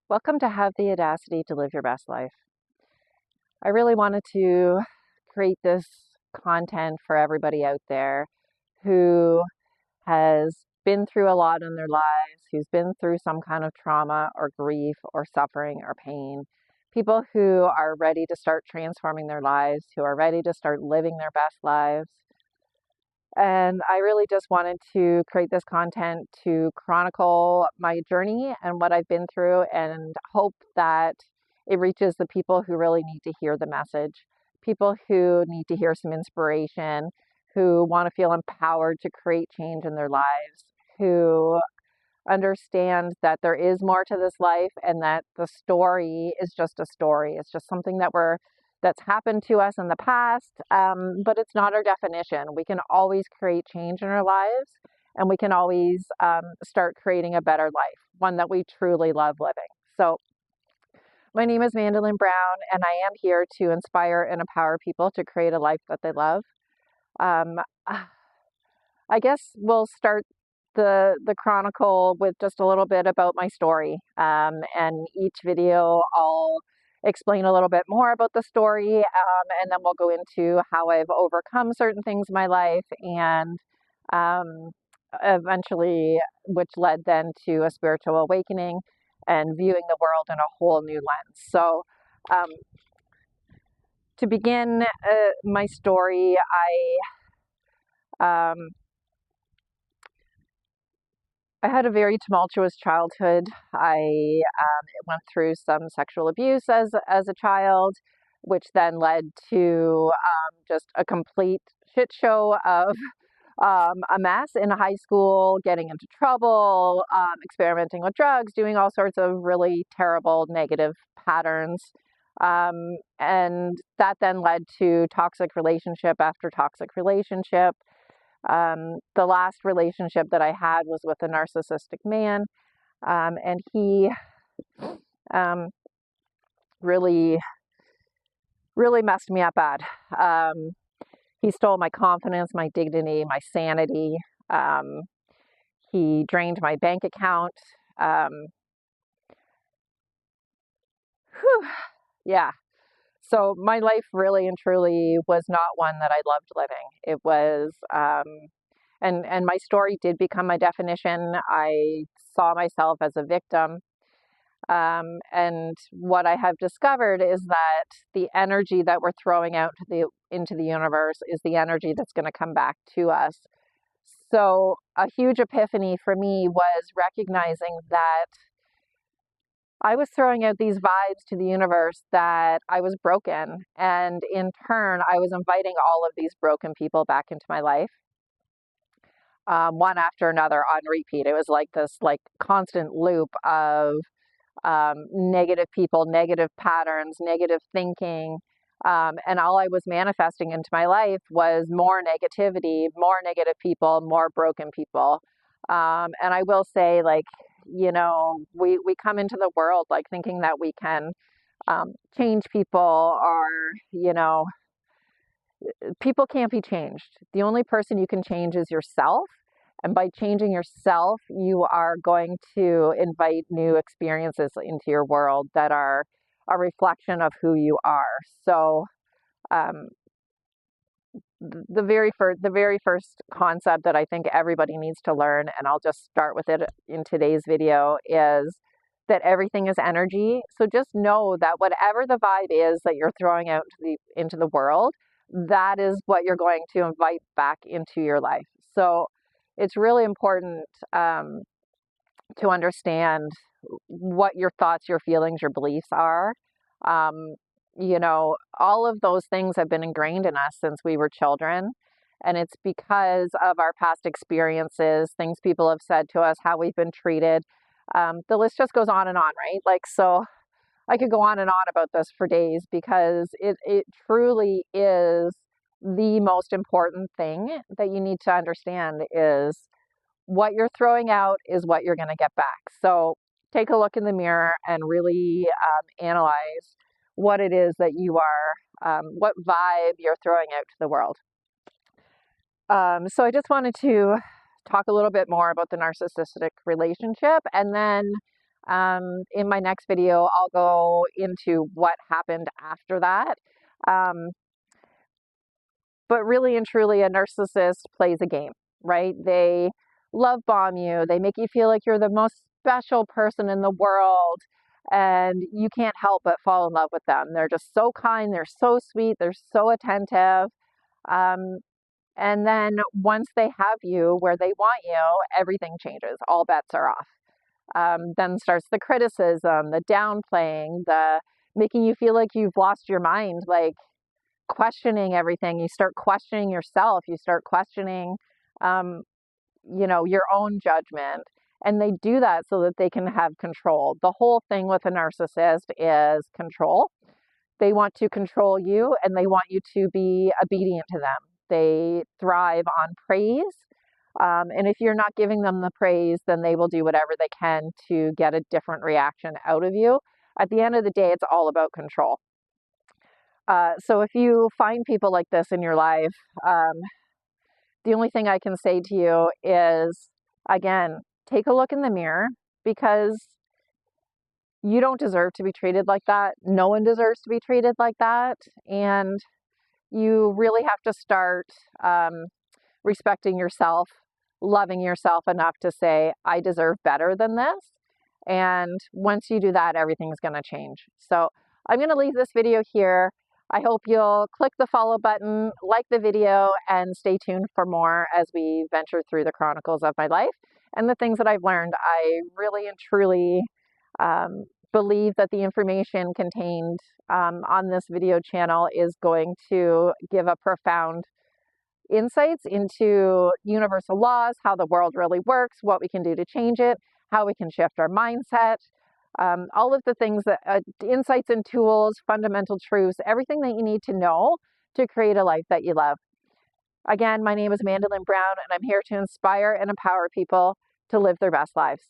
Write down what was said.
Welcome to Have the Audacity to Live Your Best Life. I really wanted to create this content for everybody out there who has been through a lot in their lives, who's been through some kind of trauma or grief or suffering or pain. People who are ready to start transforming their lives, who are ready to start living their best lives. And I really just wanted to create this content to chronicle my journey and what I've been through and hope that it reaches the people who really need to hear the message, people who need to hear some inspiration, who want to feel empowered to create change in their lives, who understand that there is more to this life and that the story is just a story. It's just something that's happened to us in the past, but it's not our definition. We can always create change in our lives, and we can always start creating a better life, one that we truly love living. So my name is Mandolyn Brown, and I am here to inspire and empower people to create a life that they love. Um, I guess we'll start the chronicle with just a little bit about my story. And each video I'll explain a little bit more about the story, and then we'll go into how I've overcome certain things in my life, and um, eventually, which led then to a spiritual awakening and viewing the world in a whole new lens. So, um, to begin my story, um, I had a very tumultuous childhood. I went through some sexual abuse as a child, which then led to just a complete shit show of a mess in high school, getting into trouble, experimenting with drugs, doing all sorts of really terrible negative patterns. And that then led to toxic relationship after toxic relationship. The last relationship that I had was with a narcissistic man, and he um, really, really messed me up bad. He stole my confidence, my dignity, my sanity. Um, he drained my bank account. Um, whew, yeah. So my life really and truly was not one that I loved living. It was, and my story did become my definition. I saw myself as a victim. And what I have discovered is that the energy that we're throwing out into the universe is the energy that's going to come back to us. So a huge epiphany for me was recognizing that I was throwing out these vibes to the universe that I was broken. And in turn, I was inviting all of these broken people back into my life, one after another on repeat. It was like this constant loop of negative people, negative patterns, negative thinking. And all I was manifesting into my life was more negativity, more negative people, more broken people. And I will say, we come into the world like thinking that we can change people, or, people can't be changed. The only person you can change is yourself. And by changing yourself, you are going to invite new experiences into your world that are a reflection of who you are. So, um, the very first concept that I think everybody needs to learn, and I'll just start with it in today's video, is that everything is energy. So just know that whatever the vibe is that you're throwing out into the world, that is what you're going to invite back into your life. So it's really important to understand what your thoughts, your feelings, your beliefs are. Um, all of those things have been ingrained in us since we were children. And it's because of our past experiences, things people have said to us, how we've been treated. The list just goes on and on, right? So I could go on and on about this for days, because it truly is the most important thing that you need to understand is what you're throwing out is what you're going to get back. So take a look in the mirror and really analyze what it is that you are, what vibe you're throwing out to the world. So I just wanted to talk a little bit more about the narcissistic relationship, and then In my next video, I'll go into what happened after that. But really and truly, a narcissist plays a game, right? They love bomb you. They make you feel like you're the most special person in the world, and you can't help but fall in love with them. They're just so kind. They're so sweet. They're so attentive. Um, and then once they have you where they want you, everything changes. All bets are off. Then starts the criticism, the downplaying, the making you feel like you've lost your mind, like questioning everything. You start questioning yourself. You start questioning, um, your own judgment. And they do that so that they can have control. The whole thing with a narcissist is control. They want to control you and they want you to be obedient to them. They thrive on praise. And if you're not giving them the praise, then they will do whatever they can to get a different reaction out of you. At the end of the day, it's all about control. So if you find people like this in your life, the only thing I can say to you is, again, take a look in the mirror, because you don't deserve to be treated like that. No one deserves to be treated like that. And you really have to start respecting yourself, loving yourself enough to say, I deserve better than this. And once you do that, everything's going to change. So I'm going to leave this video here. I hope you'll click the follow button, like the video, and stay tuned for more as we venture through the chronicles of my life and the things that I've learned. I really and truly believe that the information contained on this video channel is going to give a profound insights into universal laws, how the world really works, what we can do to change it, how we can shift our mindset, all of the things that insights and tools, fundamental truths, everything that you need to know to create a life that you love. Again, my name is Amanda Lynn Brown, and I'm here to inspire and empower people to live their best lives.